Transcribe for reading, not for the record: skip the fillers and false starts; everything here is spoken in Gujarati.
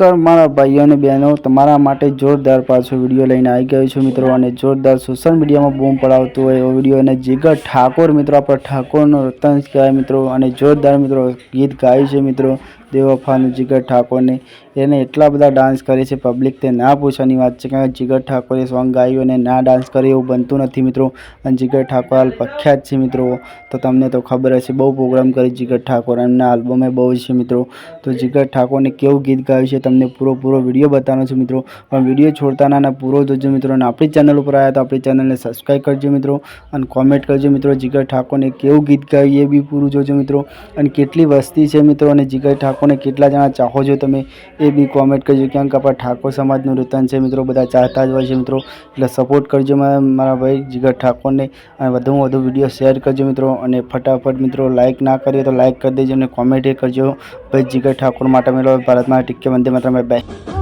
મારા ભાઈઓ અને બહેનો, તમારા માટે જોરદાર પાછો વિડીયો લઈને આવી ગયો છું મિત્રો, અને જોરદાર સોશિયલ મીડિયામાં બૂમ પડાવતો હોય એવો વિડીયો. અને જીગર ઠાકોર મિત્રો, આપણા ઠાકોરનો રતન કહેવાય મિત્રો, અને જોરદાર મિત્રો ગીત ગાયું છે મિત્રો બેવફાનું જીગર ઠાકોરને. એને એટલા બધા ડાન્સ કરે છે પબ્લિક, તે ના પૂછવાની વાત છે. કારણ કે જીગર ઠાકોરે સોંગ ગાયું અને ના ડાન્સ કરે એવું બનતું નથી મિત્રો. અને જીગર ઠાકોર હાલ પ્રખ્યાત છે મિત્રો, તો તમને તો ખબર હશે, બહુ પ્રોગ્રામ કરી જીગર ઠાકોર, એમના આલ્બમે બહુ છે મિત્રો. તો જીગર ઠાકોરને કેવું ગીત ગાયું છે તમને પૂરો વિડીયો બતાવવાનો છું મિત્રો. પણ વિડીયો છોડતા ના પૂરો જોજો મિત્રો. અને આપણી ચેનલ ઉપર આવ્યા તો આપણી ચેનલને સબસ્ક્રાઈબ કરજો મિત્રો, અને કોમેન્ટ કરજો મિત્રો જીગર ઠાકોરને કેવું ગીત ગાયું એ બી પૂરું જોજો મિત્રો. અને કેટલી વસ્તી છે મિત્રો, અને જીગર ઠાકોરને કેટલા જણા ચાહો છો તમે એ બી કોમેન્ટ કરજો. કેમ કે આપણા ઠાકોર સમાજનું રતન છે મિત્રો, બધા ચાહતા જ હોય છે મિત્રો. એટલે સપોર્ટ કરજો મારા ભાઈ જીગર ઠાકોરને, અને વધુમાં વધુ વિડીયો શેર કરજો મિત્રો. અને ફટાફટ મિત્રો લાઇક ના કરીએ તો લાઇક કરી દેજો, અને કોમેન્ટ એ કરજો ભાઈ જીગર ઠાકોર માટે. મેળવો ભારતમાં TK Vande Mataram, bye bye.